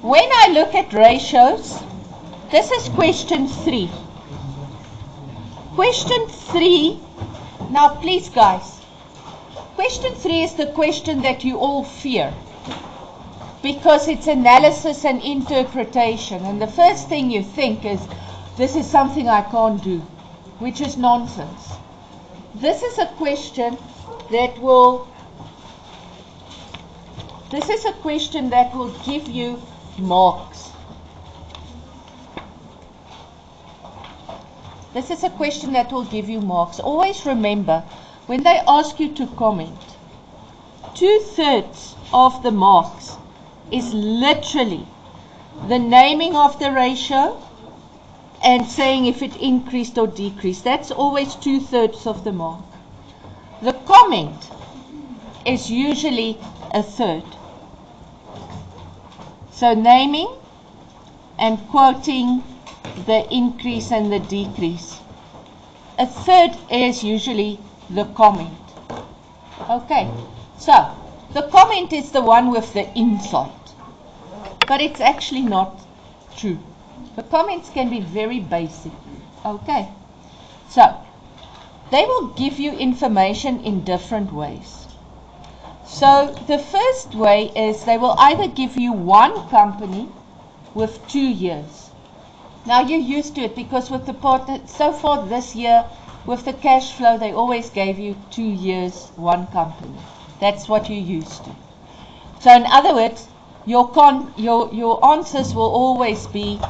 when I look at ratios, this is question 3. Question 3, now please guys, question 3 is the question that you all fear, because it's analysis and interpretation, and the first thing you think is, this is something I can't do, which is nonsense. This is a question that will give you marks. This is a question that will give you marks. Always remember, when they ask you to comment, 2/3 of the marks is literally the naming of the ratio and saying if it increased or decreased. That's always 2/3 of the mark. The comment is usually 1/3. So naming and quoting the increase and the decrease. 1/3 is usually the comment. Okay, so the comment is the one with the insight, but it's actually not true. The comments can be very basic. Okay, so they will give you information in different ways. So the first way is they will either give you one company with 2 years. Now you're used to it because with the partner, so far this year with the cash flow, they always gave you 2 years, one company. That's what you're used to. So in other words, your answers will always be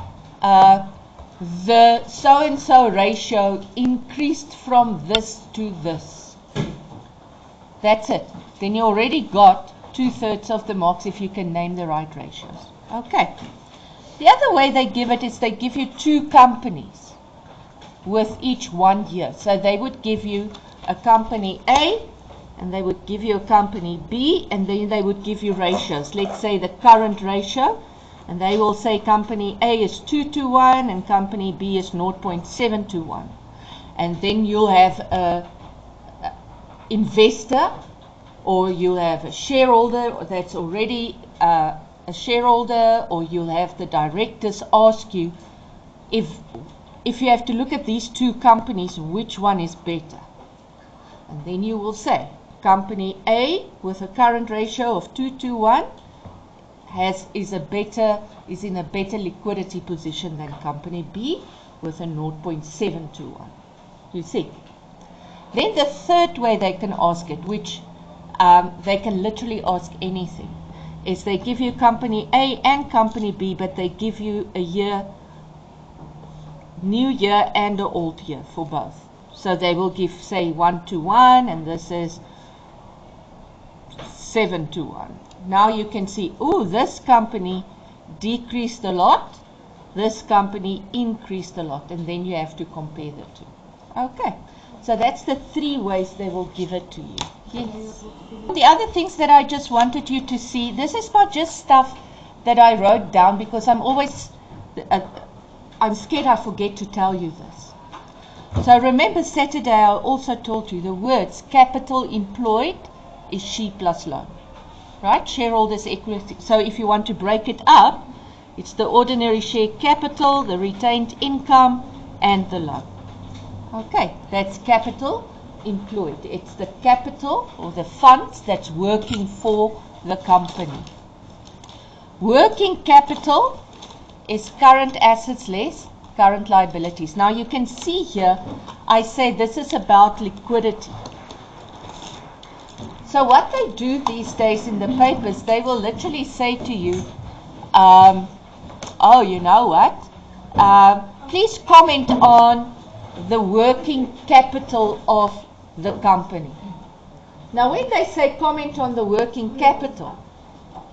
the so-and-so ratio increased from this to this. That's it. Then you already got 2/3 of the marks if you can name the right ratios. Okay. The other way they give it is they give you 2 companies with each 1 year. So they would give you a company A, and they would give you a company B, and then they would give you ratios. Let's say the current ratio, and they will say company A is 2:1 and company B is 0.7:1. And then you'll have a investor, or you'll have a shareholder that's already a shareholder, or you'll have the directors ask you if you have to look at these 2 companies, which one is better. And then you will say company A with a current ratio of 2:1 is in a better liquidity position than company B with a 0.7:1. You see. Then the third way they can ask it, which they can literally ask anything, is they give you company A and company B, but they give you a year, new year and an old year for both. So they will give, say, 1:1, and this is 7:1. Now you can see, oh, this company decreased a lot, this company increased a lot, and then you have to compare the 2. Okay, so that's the 3 ways they will give it to you. Yes. The other things that I just wanted you to see, this is not just stuff that I wrote down because I'm scared I forget to tell you this. So remember Saturday I also told you the words capital employed is she plus loan. Right? Shareholders' equity. So if you want to break it up, it's the ordinary share capital, the retained income, and the loan. Okay, that's capital employed. It's the capital or the funds that's working for the company. Working capital is current assets less current liabilities. Now you can see here, I say this is about liquidity. So what they do these days in the papers, they will literally say to you, oh, you know what? Please comment on the working capital of the company. Now when they say comment on the working capital,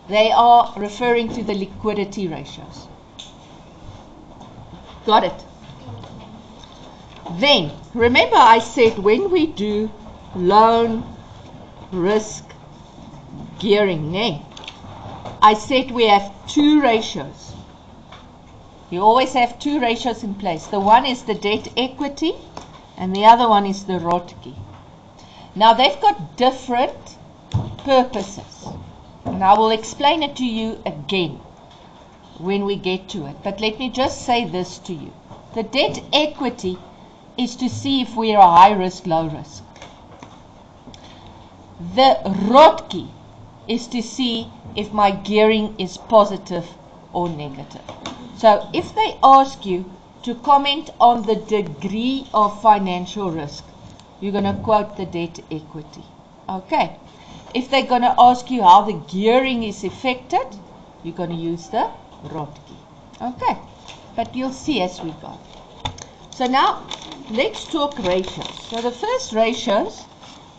they are referring to the liquidity ratios. Got it? Then, remember I said when we do loan, risk, gearing, I said we have 2 ratios. You always have 2 ratios in place. The one is the debt equity and the other one is the ROTCE. Now they've got different purposes, and I will explain it to you again. when we get to it. But let me just say this to you. The debt equity is to see if we are high risk, low risk. The ROTCE is to see if my gearing is positive or negative. So if they ask you to comment on the degree of financial risk, you're going to quote the debt equity. Okay. If they're going to ask you how the gearing is affected, you're going to use the ROTCE. Okay. But you'll see as we go. So now, let's talk ratios. So the first ratios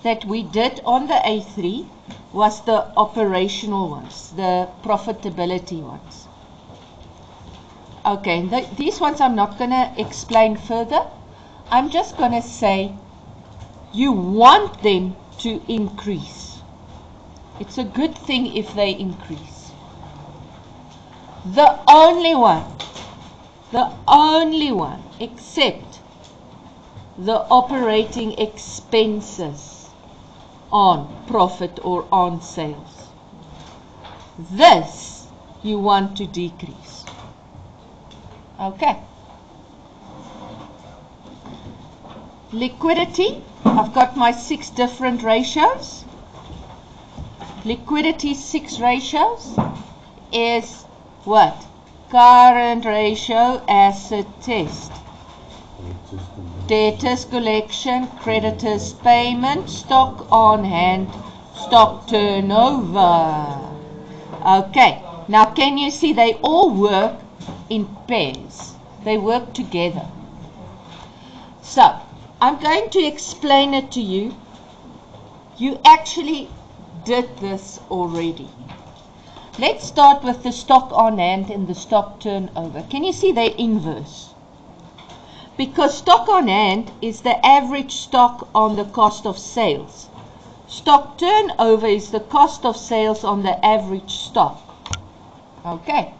that we did on the A3 was the operational ones, the profitability ones. Okay, these ones I'm not going to explain further. I'm just going to say you want them to increase. It's a good thing if they increase. The only one except the operating expenses on profit or on sales. This you want to decrease. Okay. Liquidity, I've got my 6 different ratios. Liquidity 6 ratios is what? Current ratio, asset test. Debtors collection, creditors payment, stock on hand, stock turnover. Okay, now can you see they all work in pairs? They work together. So, I'm going to explain it to you. You actually did this already. Let's start with the stock on hand and the stock turnover. Can you see they're inverse? Because stock on hand is the average stock on the cost of sales. Stock turnover is the cost of sales on the average stock. Okay.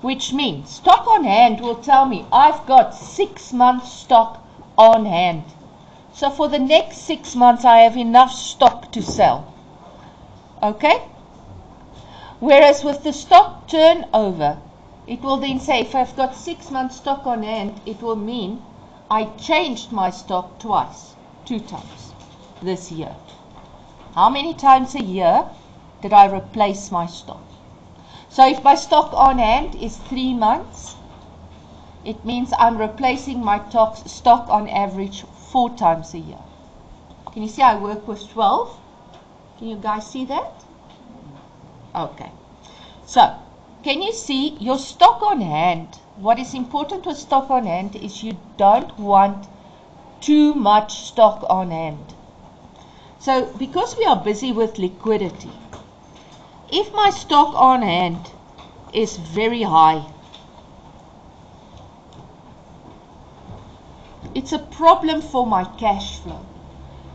Which means stock on hand will tell me I've got 6 months stock on hand. So for the next 6 months I have enough stock to sell. Okay? Whereas with the stock turnover, it will then say if I've got 6 months stock on hand, it will mean I changed my stock twice, 2 times this year. How many times a year did I replace my stock? So if my stock on hand is 3 months, it means I'm replacing my stock on average 4 times a year. Can you see I work with 12? Can you guys see that? Okay. So, can you see your stock on hand? What is important with stock on hand is you don't want too much stock on hand. So, because we are busy with liquidity, if my stock on hand is very high, it's a problem for my cash flow.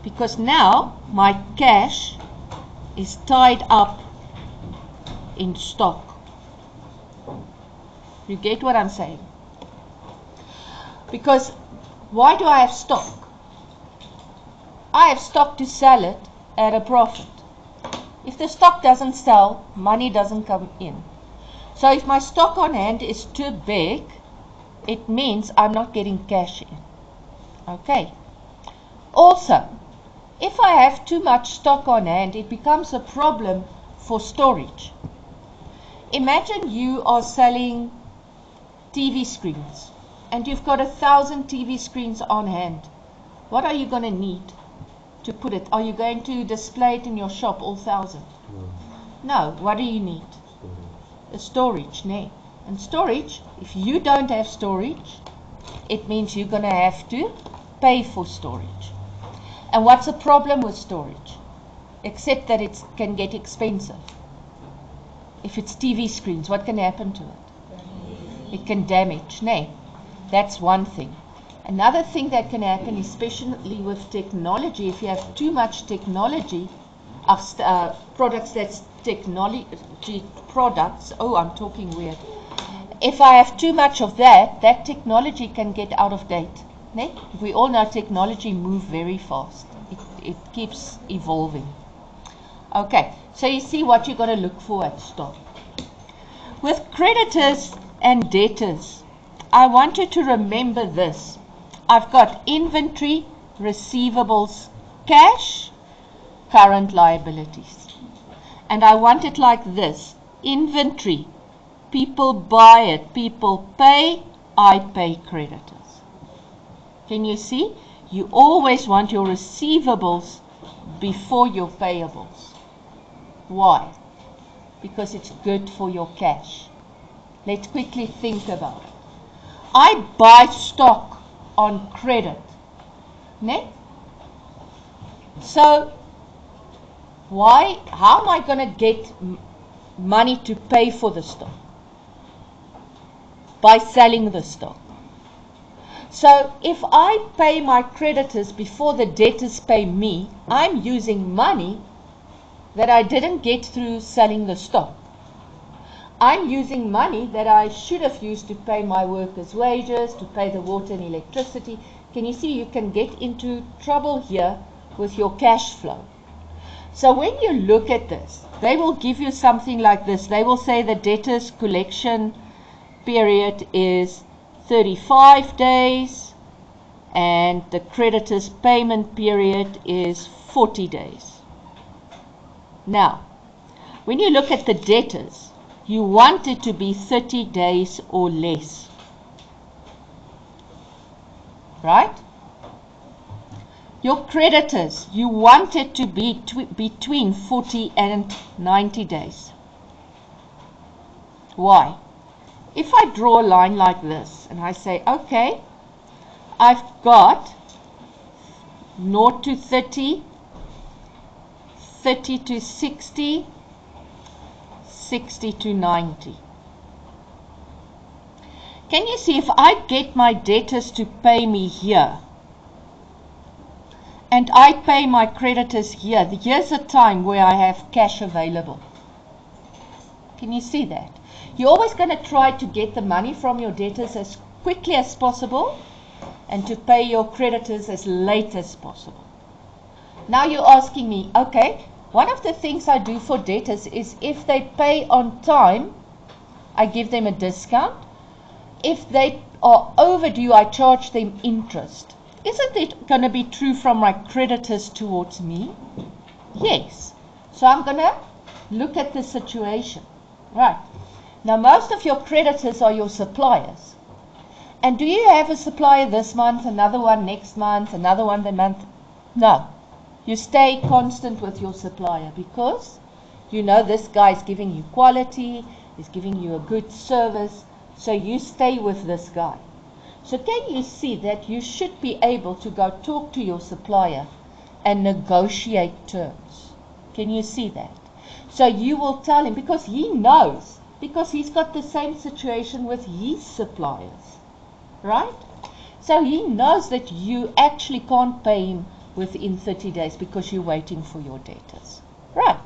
Because now my cash is tied up in stock. You get what I'm saying? Because why do I have stock? I have stock to sell it at a profit. If the stock doesn't sell, money doesn't come in. So if my stock on hand is too big, it means I'm not getting cash in. Okay. Also, if I have too much stock on hand, it becomes a problem for storage. Imagine you are selling TV screens and you've got 1,000 TV screens on hand. What are you going to need to put it? Are you going to display it in your shop, all 1,000? No. What do you need? A storage, ne? And storage, if you don't have storage, it means you're going to have to pay for storage. And what's the problem with storage? Except that it can get expensive. If it's TV screens, what can happen to it? It can damage, ne? That's one thing. Another thing that can happen, especially with technology, if you have too much technology, products that's technology products, oh, I'm talking weird. If I have too much of that, that technology can get out of date. Ne? We all know technology moves very fast. It keeps evolving. Okay, so you see what you're going to look for at stock. With creditors and debtors, I want you to remember this. I've got inventory, receivables, cash, current liabilities. And I want it like this. Inventory, people buy it, people pay, I pay creditors. Can you see? You always want your receivables before your payables. Why? Because it's good for your cash. Let's quickly think about it. I buy stock on credit. Ne? So, how am I going to get money to pay for the stock? By selling the stock. So, if I pay my creditors before the debtors pay me, I'm using money that I didn't get through selling the stock. I'm using money that I should have used to pay my workers' wages, to pay the water and electricity. Can you see you can get into trouble here with your cash flow? So when you look at this, they will give you something like this. They will say the debtors collection period is 35 days and the creditors payment period is 40 days. Now, when you look at the debtors, you want it to be 30 days or less. Right? Your creditors, you want it to be between 40 and 90 days. Why? If I draw a line like this and I say, okay, I've got 0 to 30, 30 to 60, 60 to 90. Can you see if I get my debtors to pay me here and I pay my creditors here, here's a time where I have cash available. Can you see that? You're always going to try to get the money from your debtors as quickly as possible and to pay your creditors as late as possible. Now you're asking me, okay, one of the things I do for debtors is if they pay on time, I give them a discount. If they are overdue, I charge them interest. Isn't it going to be true from my creditors towards me? Yes. So I'm going to look at the situation. Right. Now most of your creditors are your suppliers. And do you have a supplier this month, another one next month, another one the month? No. You stay constant with your supplier because you know this guy is giving you quality, he's giving you a good service, so you stay with this guy. So can you see that you should be able to go talk to your supplier and negotiate terms? Can you see that? So you will tell him, because he knows, because he's got the same situation with his suppliers, right? So he knows that you actually can't pay him within 30 days because you're waiting for your debtors, right?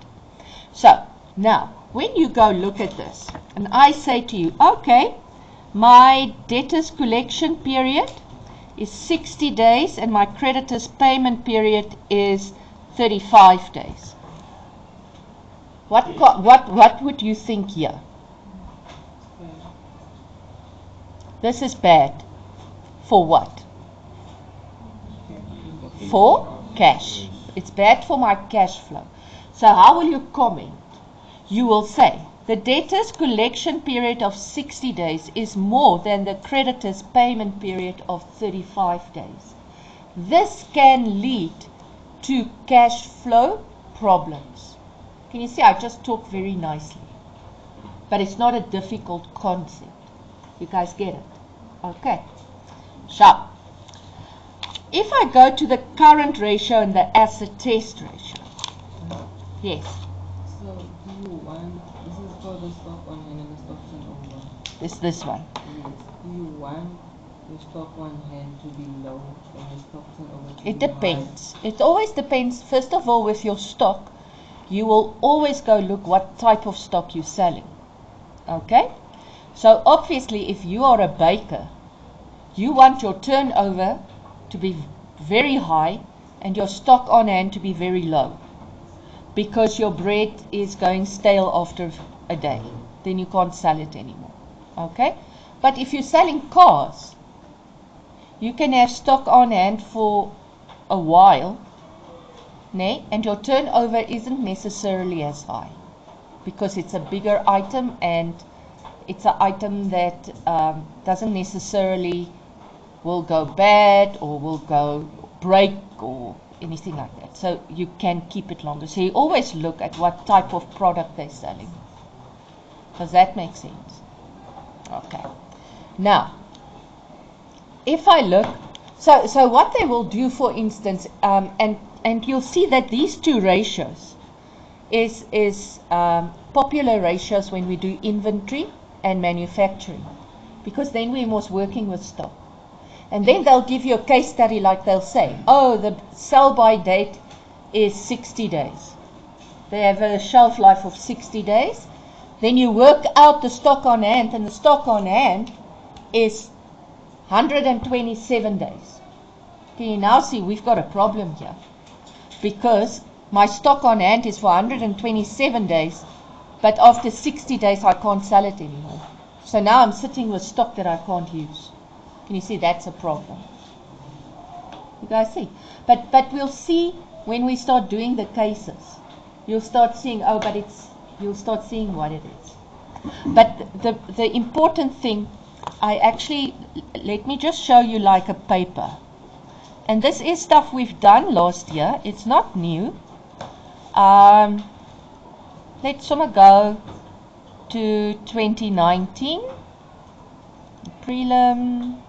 So now when you go look at this and I say to you, okay, my debtors collection period is 60 days and my creditors payment period is 35 days. What would you think here? This is bad. For what? For cash. It's bad for my cash flow. So how will you comment? You will say, the debtors collection period of 60 days is more than the creditors payment period of 35 days. This can lead to cash flow problems. Can you see I just talk very nicely? But it's not a difficult concept. You guys get it? Okay. So, if I go to the current ratio and the asset test ratio. Yes. So, do you want, this is for the stock on hand and the stock turnover. It's this one. Yes. Do you want the stock on hand to be low and the stock turnover to It be depends. It always depends. First of all, with your stock, you will always go look what type of stock you're selling. Okay? So obviously, if you are a baker, you want your turnover to be very high and your stock on hand to be very low, because your bread is going stale after a day. then you can't sell it anymore. Okay? But if you're selling cars, you can have stock on hand for a while, and your turnover isn't necessarily as high because it's a bigger item and it's an item that doesn't necessarily will go bad or will go break or anything like that. So you can keep it longer. So you always look at what type of product they're selling. Does that make sense? Okay. Now, if I look, so what they will do, for instance, and you'll see that these two ratios is popular ratios when we do inventory and manufacturing, because then we're most working with stock. And then they'll give you a case study, like they'll say, oh, the sell-by date is 60 days. They have a shelf life of 60 days. Then you work out the stock on hand, and the stock on hand is 127 days. Can you now see we've got a problem here? Because my stock on hand is for 127 days, but after 60 days I can't sell it anymore. So now I'm sitting with stock that I can't use. Can you see that's a problem? You guys see? But we'll see when we start doing the cases. You'll start seeing, oh, but you'll start seeing what it is. But the important thing, let me just show you like a paper. And this is stuff we've done last year. It's not new. Let's go to 2019. Prelim.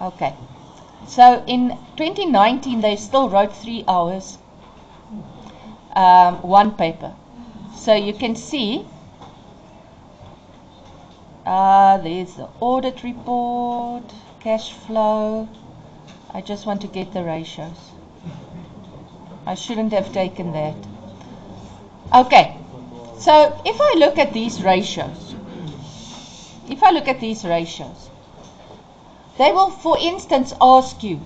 Okay. So in 2019, they still wrote 3 hours, one paper. So you can see, there's the audit report, cash flow. I just want to get the ratios. I shouldn't have taken that. Okay. So if I look at these ratios, they will, for instance, ask you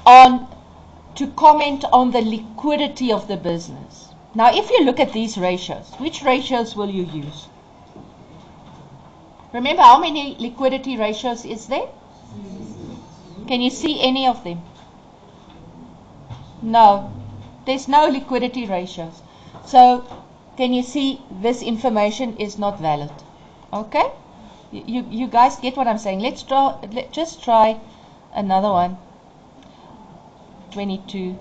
to comment on the liquidity of the business. Now, if you look at these ratios, which ratios will you use? Remember, how many liquidity ratios is there? Can you see any of them? No, there's no liquidity ratios. So, can you see this information is not valid? Okay? You guys get what I'm saying? Let's just try another one. 22.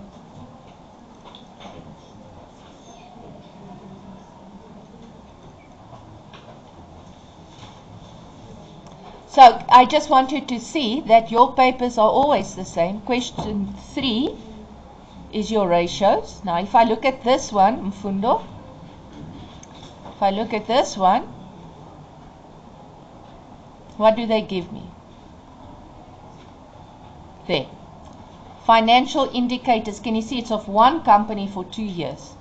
So I just want you to see that your papers are always the same. Question 3 is your ratios. Now if I look at this one, Mfundo, if I look at this one, what do they give me? There. Financial indicators. Can you see it's of one company for 2 years?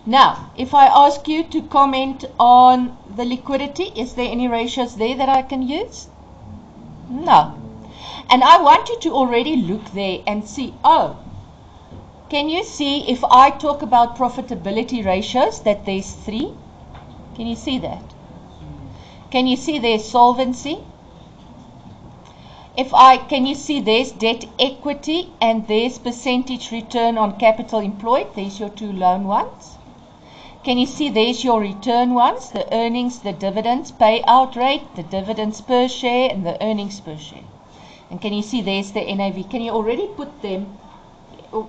Now, if I ask you to comment on the liquidity, is there any ratios there that I can use? No. And I want you to already look there and see, oh, can you see if I talk about profitability ratios that there's 3? Can you see that? Can you see there's solvency? Can you see there's debt equity and there's percentage return on capital employed? There's your 2 loan ones. Can you see there's your return ones, the earnings, the dividends, payout rate, the dividends per share, and the earnings per share. And can you see there's the NAV? Can you already put them,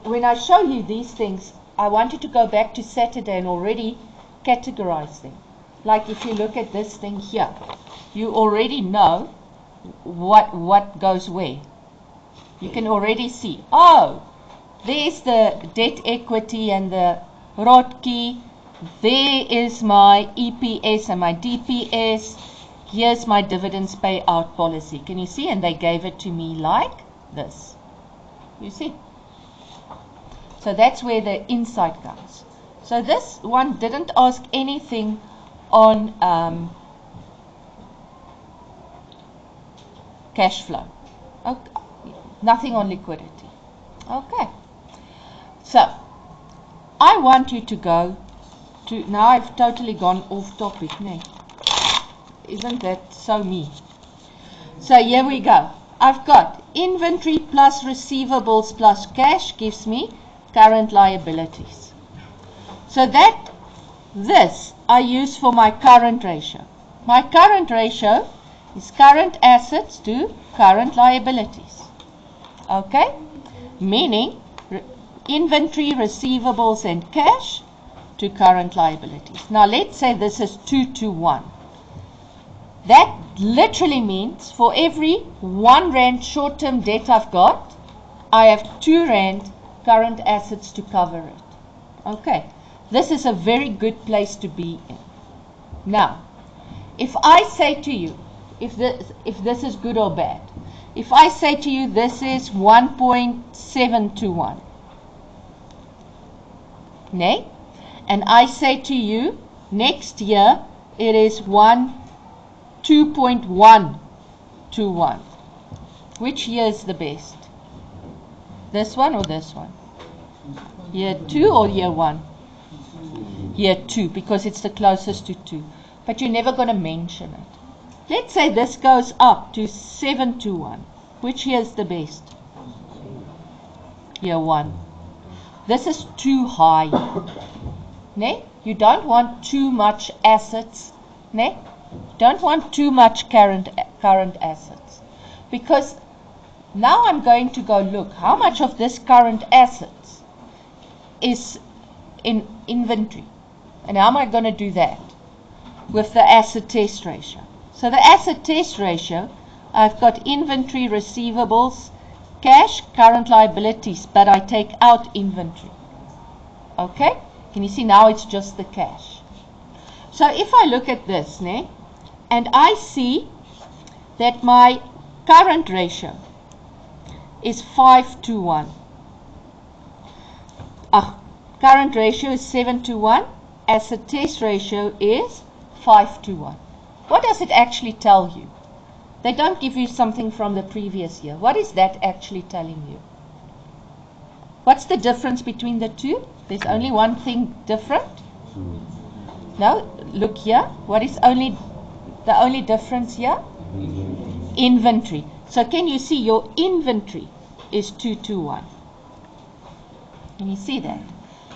when I show you these things, I want you to go back to Saturday and already categorize them. Like if you look at this thing here, you already know what goes where. You can already see, oh, there's the debt equity and the ROTCE. There is my EPS and my DPS. Here's my dividends payout policy. Can you see? And they gave it to me like this. You see? So that's where the insight comes. So this one didn't ask anything on cash flow. Okay. Nothing on liquidity. Okay. So, I want you to go to, now I've totally gone off topic, no? Isn't that so me? So here we go. I've got inventory plus receivables plus cash gives me current liabilities. So this I use for my current ratio. My current ratio is current assets to current liabilities. Okay? Meaning inventory, receivables and cash to current liabilities. Now let's say this is 2 to 1. That literally means for every 1 rand short-term debt I've got, I have 2 rand current assets to cover it. Okay, this is a very good place to be in. Now, if I say to you, if this is good or bad, if I say to you this is 1.7 to 1, nay? And I say to you next year it is 2.1 to 1. Which year is the best? This one or this one? Year 2 or year 1? Year 2, because it's the closest to 2. But you're never going to mention it. Let's say this goes up to 7 to 1. Which year is the best? Year 1. This is too high. Ne? You don't want too much assets. Ne? Don't want too much current assets. Because now I'm going to go look how much of this current assets is in inventory. And how am I going to do that? With the asset test ratio. So the asset test ratio, I've got inventory, receivables, cash, current liabilities, but I take out inventory. Okay? Can you see now it's just the cash? So if I look at this, ne, and I see that my current ratio is 5 to 1. Current ratio is 7 to 1. Asset test ratio is 5 to 1. What does it actually tell you? They don't give you something from the previous year. What is that actually telling you? What's the difference between the two? There's only one thing different. No, look here. What is the only difference here? Inventory. So can you see your inventory is 2 to 1? Can you see that?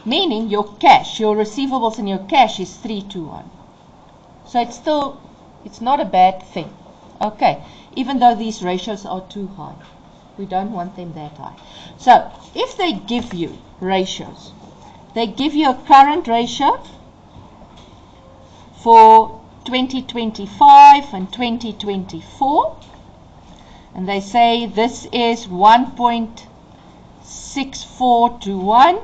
Meaning your cash, your receivables and your cash is 3 to 1. So it's not a bad thing. Okay, even though these ratios are too high. We don't want them that high. So if they give you ratios, they give you a current ratio for 2025 and 2024, and they say this is 1.64 to 1,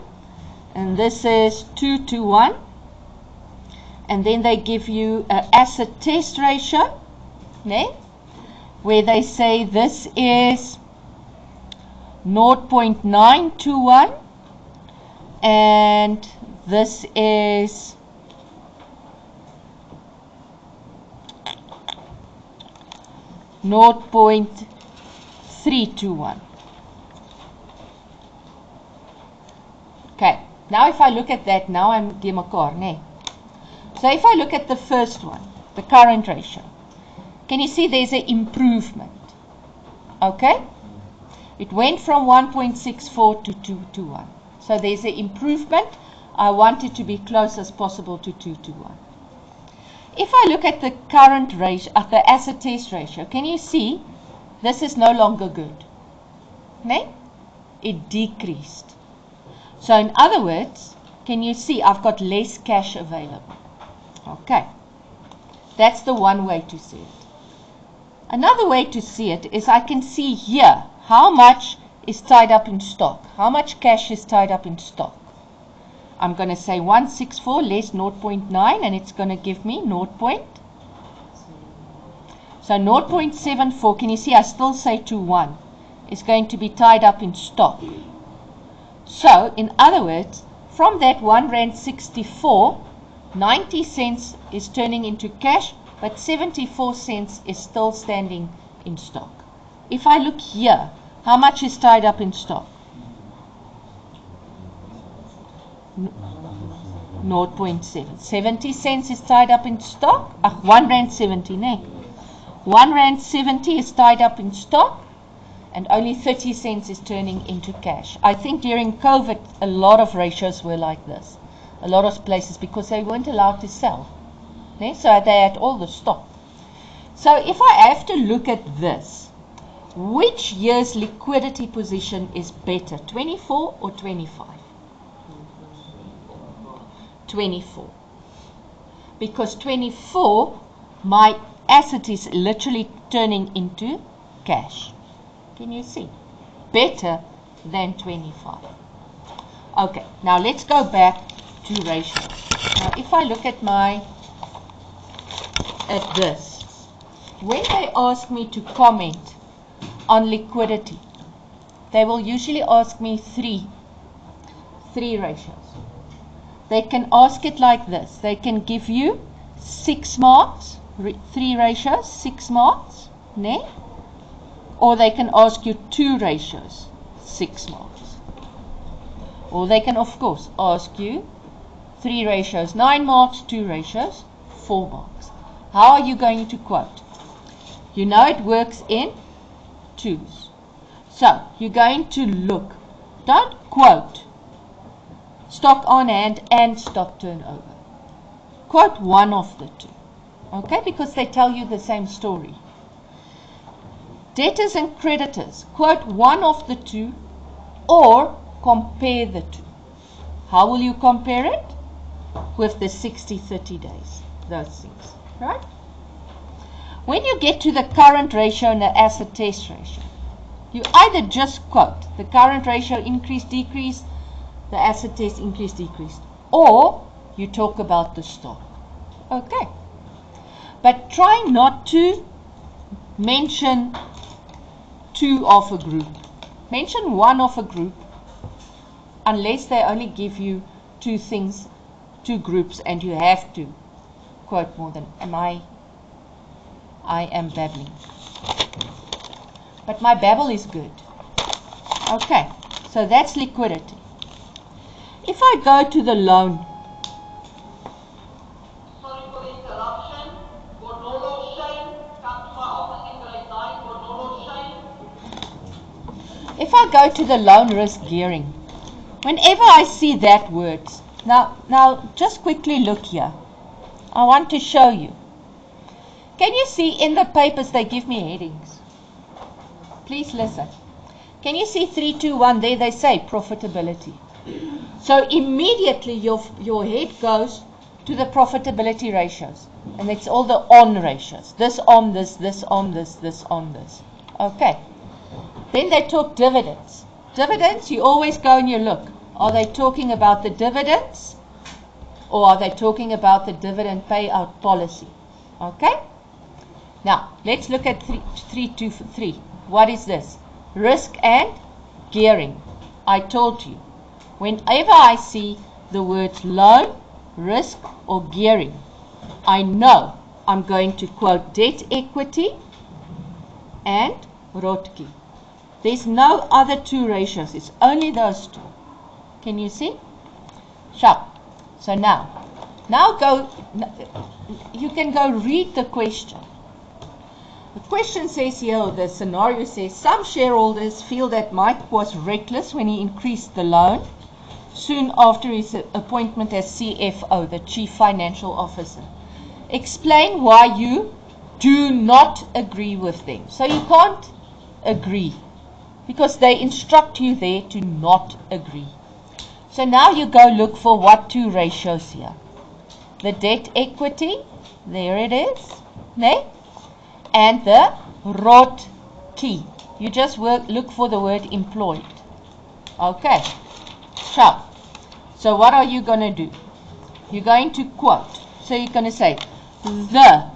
and this is 2 to 1, and then they give you an asset test ratio, ne, where they say this is 0.9 to 1, and this is 0.3 to 1. Okay, now if I look at that, now I'm de mekaar, nee. So if I look at the first one, the current ratio, can you see there's an improvement? Okay? It went from 1.64 to 2 to 1. So there's an improvement. I want it to be close as possible to 2 to 1. If I look at the current ratio, the asset test ratio, can you see this is no longer good? Nee? It decreased. So in other words, can you see I've got less cash available? Okay. That's the one way to see it. Another way to see it is I can see here how much is tied up in stock. How much cash is tied up in stock? I'm going to say 164 less 0.9 and it's going to give me 0. So 0.74, can you see I still say to 1, is going to be tied up in stock. So in other words, from that 1 rand 64, 90 cents is turning into cash, but 74 cents is still standing in stock. If I look here, how much is tied up in stock? 0.7. 70 cents is tied up in stock. 1 rand 70, ne? 1 rand 70 is tied up in stock, and only 30 cents is turning into cash. I think during COVID, a lot of ratios were like this. A lot of places, because they weren't allowed to sell. Ne? So they had all the stock. So if I have to look at this, which year's liquidity position is better, 24 or 25? 24. Because 24, my asset is literally turning into cash. Can you see? Better than 25. Okay, now let's go back to ratios. Now if I look at this, when they ask me to comment on liquidity, they will usually ask me three ratios. They can ask it like this. They can give you 6 marks, 3 ratios, 6 marks, ne? Or they can ask you 2 ratios, 6 marks. Or they can, of course, ask you 3 ratios, 9 marks, 2 ratios, 4 marks. How are you going to quote? You know it works in 2s. So, you're going to look. Don't quote stock on hand and stock turnover. Quote one of the two. Okay, because they tell you the same story. Debtors and creditors. Quote one of the two or compare the two. How will you compare it? With the 60-30 days. Those things. Right? When you get to the current ratio and the asset test ratio, you either just quote the current ratio increase, decrease, the asset test increase, decreased, or you talk about the stock. Okay. But try not to mention 2 of a group. Mention 1 of a group unless they only give you 2 things, 2 groups, and you have to quote more than I am babbling. But my babble is good. Okay, so that's liquidity. If I go to the loan, sorry for the interruption. Bonolo Shane, come to my office in grade 9. Bonolo Shane. if I go to the loan risk gearing, whenever I see that word, now just quickly look here. I want to show you. Can you see in the papers they give me headings? Please listen. Can you see 3, 2, 1 there? They say profitability. So immediately your head goes to the profitability ratios. And it's all the on ratios. This on this, this on this, this on this. Okay. Then they talk dividends. Dividends, you always go and you look. Are they talking about the dividends? Or are they talking about the dividend payout policy? Okay? Now, let's look at 323. What is this? Risk and gearing. I told you. Whenever I see the words loan, risk, or gearing, I know I'm going to quote debt equity and ROTCE. There's no other 2 ratios. It's only those 2. Can you see? Sharp. So now you can go read the question. The question says here, the scenario says, some shareholders feel that Mike was reckless when he increased the loan soon after his appointment as CFO, the Chief Financial Officer. Explain why you do not agree with them. So you can't agree because they instruct you there to not agree. So now you go look for what 2 ratios here. The debt equity, there it is, ne? And the ROTCE. You just look for the word employed. Okay. So what are you going to do? You're going to quote. So you're going to say, the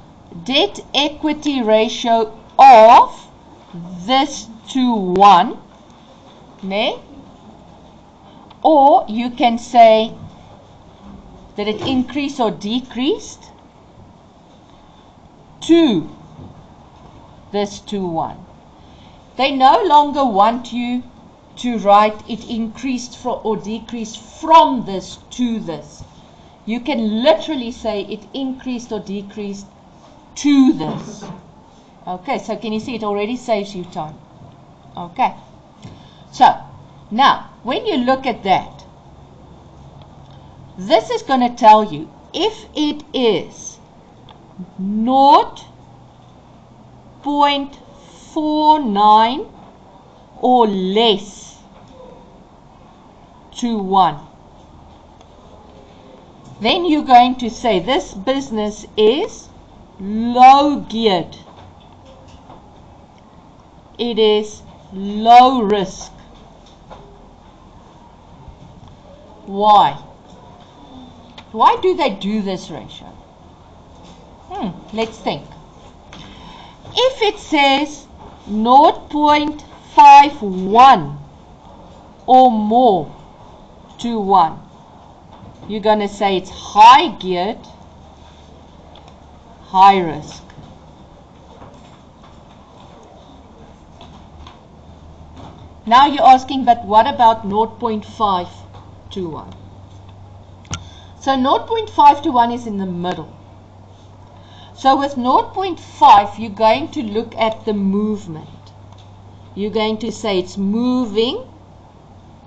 debt equity ratio of this to 1, ne? Or you can say, did it increase or decreased to this to 1. They no longer want you to write it increased or decreased from this to this. You can literally say it increased or decreased to this. Okay, so can you see it already saves you time? Okay. So, now, when you look at that, this is going to tell you if it is 0.49 or less to 1. Then you're going to say this business is low geared. It is low risk. Why? Why do they do this ratio? Let's think. If it says 0.51 or more to 1, you're going to say it's high geared, high risk. Now you're asking, but what about 0.5 to 1? So 0.5 to 1 is in the middle. So with 0.5, you're going to look at the movement. You're going to say it's moving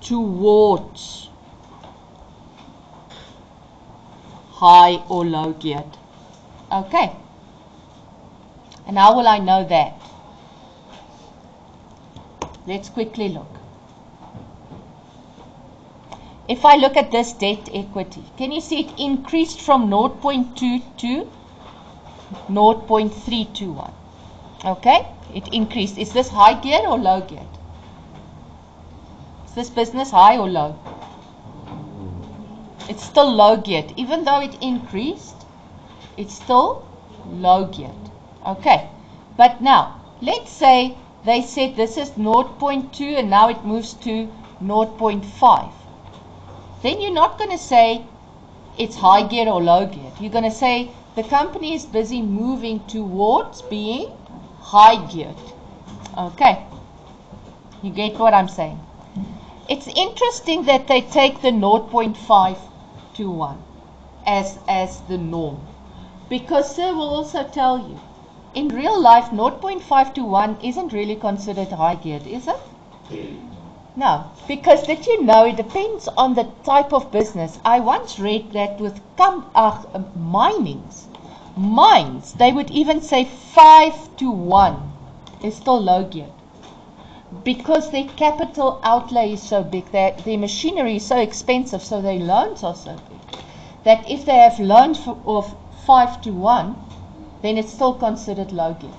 towards high or low geared. Okay. And how will I know that? Let's quickly look. If I look at this debt equity, can you see it increased from 0.2 to 0.321? Okay, it increased. Is this high geared or low geared? Is this business high or low? It's still low geared. Even though it increased, it's still low geared. Okay, but now let's say they said this is 0.2 and now it moves to 0.5. Then you're not going to say it's high geared or low geared. You're going to say the company is busy moving towards being high geared. Okay, you get what I'm saying? It's interesting that they take the 0.5 to 1 as the norm, because sir will also tell you in real life 0.5 to 1 isn't really considered high geared, is it? No, because did you know it depends on the type of business. I once read that with mines, they would even say 5 to 1 is still low geared, because their capital outlay is so big, their machinery is so expensive, so their loans are so big, that if they have loans of 5 to 1, then it's still considered low geared.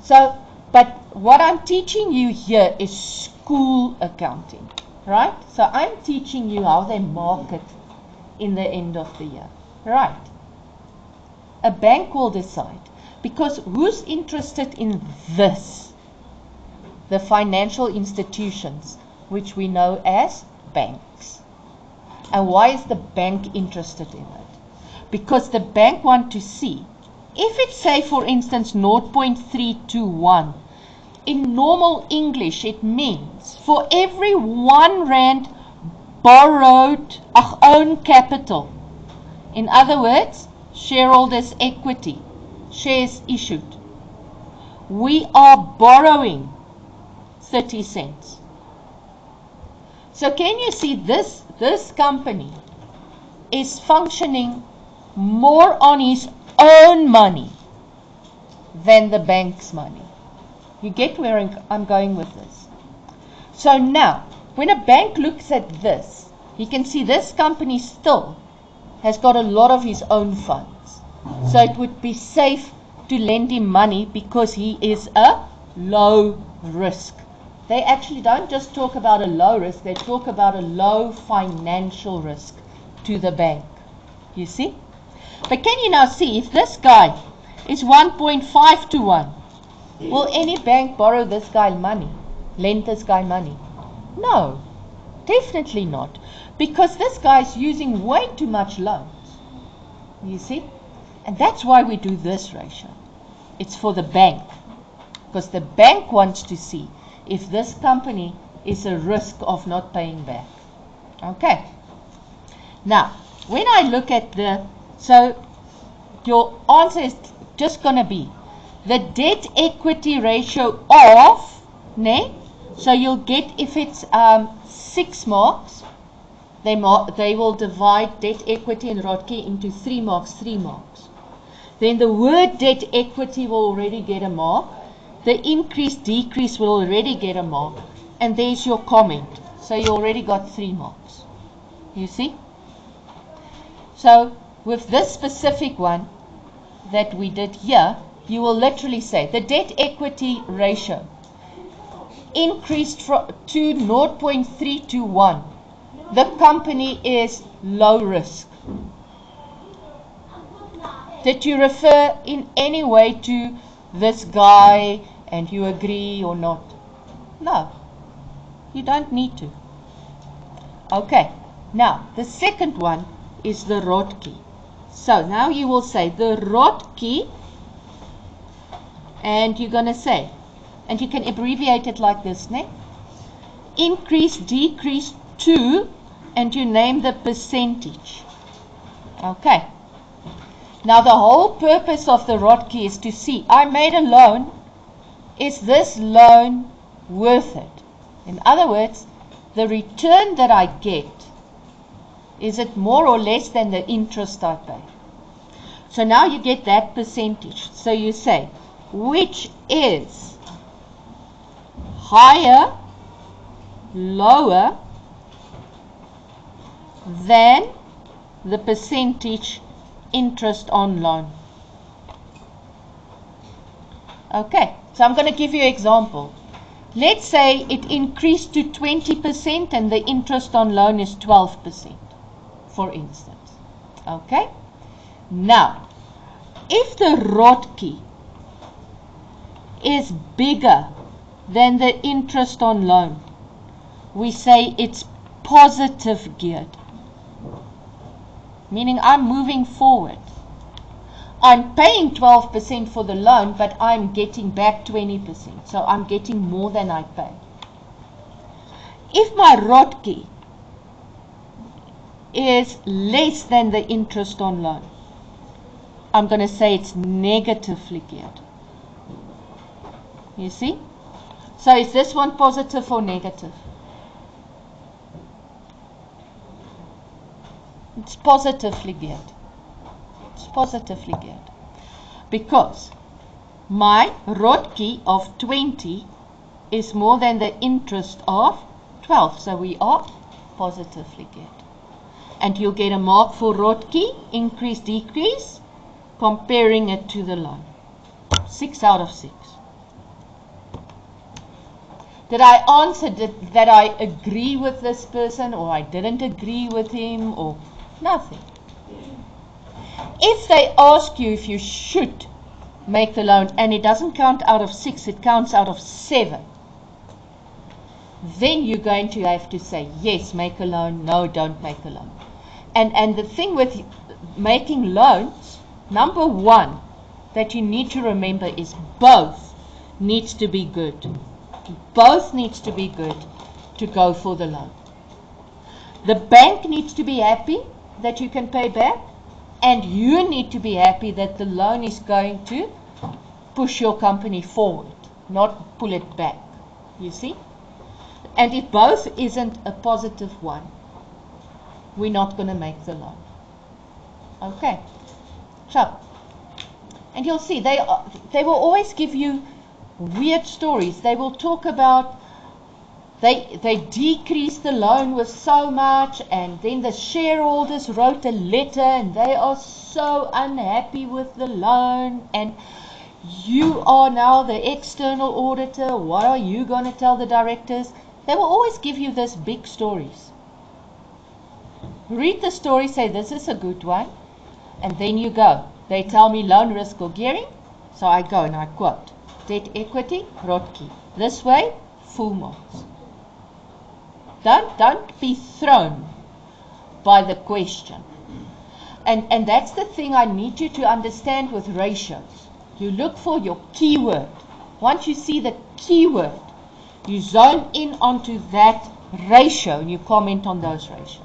So, but what I'm teaching you here is school accounting, right? So I'm teaching you how they market in the end of the year, right? A bank will decide, because who's interested in this? The financial institutions, which we know as banks. And why is the bank interested in it? Because the bank wants to see, if it's say for instance 0.321, in normal English it means for every 1 rand borrowed, own capital, in other words, shareholders' equity, shares issued, we are borrowing 30 cents. So can you see this company is functioning more on his own money than the bank's money. You get where I'm going with this? So now, when a bank looks at this, he can see this company still has got a lot of his own funds. So it would be safe to lend him money because he is a low risk. They actually don't just talk about a low risk, they talk about a low financial risk to the bank. You see? But can you now see, if this guy is 1.5 to 1, will any bank borrow this guy money, lend this guy money? No, definitely not, because this guy is using way too much loans. You see? And that's why we do this ratio. It's for the bank, because the bank wants to see if this company is a risk of not paying back. Okay. Now, when I look at so your answer is just going to be the debt equity ratio of, so you'll get, if it's 6 marks, they will divide debt equity and ROTCE into 3 marks, 3 marks. Then the word debt equity will already get a mark. The increase, decrease will already get a mark. And there's your comment. So you already got 3 marks. You see? So with this specific one that we did here, you will literally say the debt equity ratio increased to 0.3 to 1. The company is low risk. Did you refer in any way to this guy and you agree or not? No, you don't need to. Okay, now the second one is the ROTCE. So now you will say the ROTCE, and you're going to say, and you can abbreviate it like this, increase, decrease to, and you name the percentage. Okay. Now the whole purpose of the ROTCE is to see, I made a loan, is this loan worth it? In other words, the return that I get, is it more or less than the interest I pay? So now you get that percentage. So you say, which is higher, lower than the percentage interest on loan. Okay, so I'm going to give you an example. Let's say it increased to 20% and the interest on loan is 12%, for instance. Okay, now if the ROTCE is bigger than the interest on loan, we say it's positive geared. Meaning I'm moving forward. I'm paying 12% for the loan, but I'm getting back 20%. So I'm getting more than I pay. If my ROTCE is less than the interest on loan, I'm going to say it's negatively geared. You see? So is this one positive or negative? It's positively geared. It's positively geared. Because my ROTCE of 20 is more than the interest of 12. So we are positively geared. And you'll get a mark for ROTCE, increase, decrease, comparing it to the loan. 6 out of 6. Did I answer that I agree with this person or I didn't agree with him or nothing? If they ask you if you should make the loan and it doesn't count out of 6, it counts out of 7, then you're going to have to say, yes, make a loan, no, don't make a loan. And the thing with making loans, number one that you need to remember is both needs to be good. Both needs to be good to go for the loan. The bank needs to be happy that you can pay back, and you need to be happy that the loan is going to push your company forward, not pull it back. You see? And if both isn't a positive one, we're not going to make the loan. Okay. So, and you'll see they will always give you weird stories. They will talk about they decreased the loan with so much, and then the shareholders wrote a letter and they are so unhappy with the loan, and you are now the external auditor. What are you going to tell the directors? They will always give you these big stories. Read the story, say this is a good one, and then you go. They tell me loan risk or gearing, so I go and I quote debt equity, ROTCE. This way, full marks. Don't be thrown by the question. And that's the thing I need you to understand with ratios. You look for your keyword. Once you see the keyword, You zone in onto that ratio and you comment on those ratios.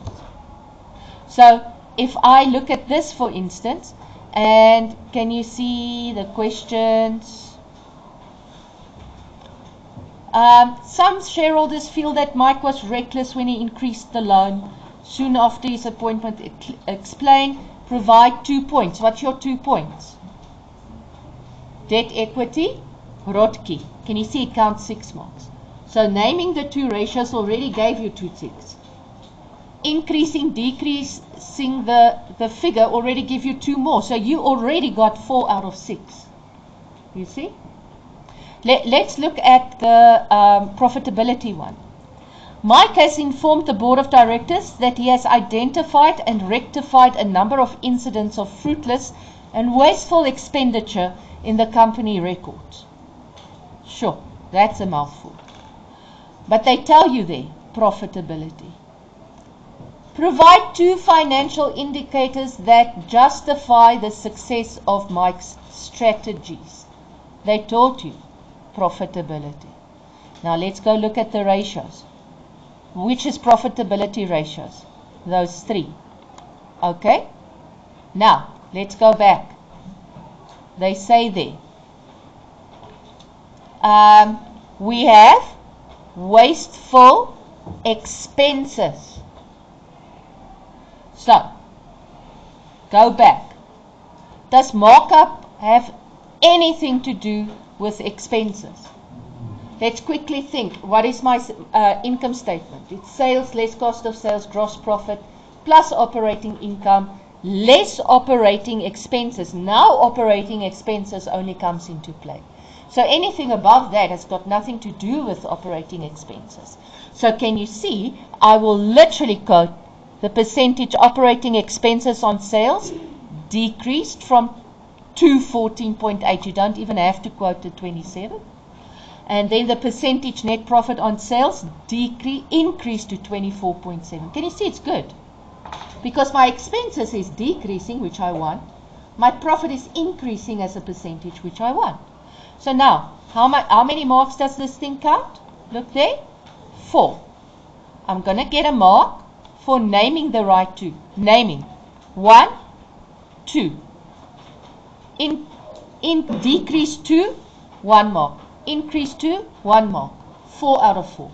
So if I look at this, for instance, and can you see the questions? Some shareholders feel that Mike was reckless when he increased the loan soon after his appointment. Explain, provide 2 points. What's your 2 points? Debt equity, Rotke. Can you see it counts 6 marks? So naming the 2 ratios already gave you 2 ticks. Increasing, decreasing the figure already give you 2 more. So you already got 4 out of 6. You see? Let's look at the profitability one. Mike has informed the board of directors that he has identified and rectified a number of incidents of fruitless and wasteful expenditure in the company records. Sure, that's a mouthful. But they tell you there, profitability. Provide 2 financial indicators that justify the success of Mike's strategies. They told you. Profitability. Now let's go look at the ratios. Which is profitability ratios? Those 3. Okay? Now, let's go back. They say there. We have wasteful expenses. So, go back. Does markup have anything to do with expenses? Let's quickly think. What is my income statement? It's sales less cost of sales, gross profit, plus operating income, less operating expenses. Now operating expenses only comes into play. So anything above that has got nothing to do with operating expenses. So can you see, I will literally quote the percentage operating expenses on sales decreased from 14.8. You don't even have to quote the 27. And then the percentage net profit on sales increased to 24.7. Can you see it's good? Because my expenses is decreasing, which I want. My profit is increasing as a percentage, which I want. So now, how many marks does this thing count? Look there. 4. I'm going to get a mark for naming the right 2. Naming. 1, 2. In decrease 2, 1 mark. Increase 2, 1 mark. 4 out of 4.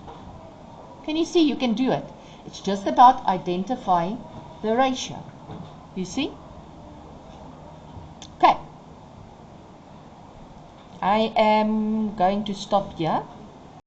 Can you see? You can do it. It's just about identifying the ratio. You see? Okay. I am going to stop here.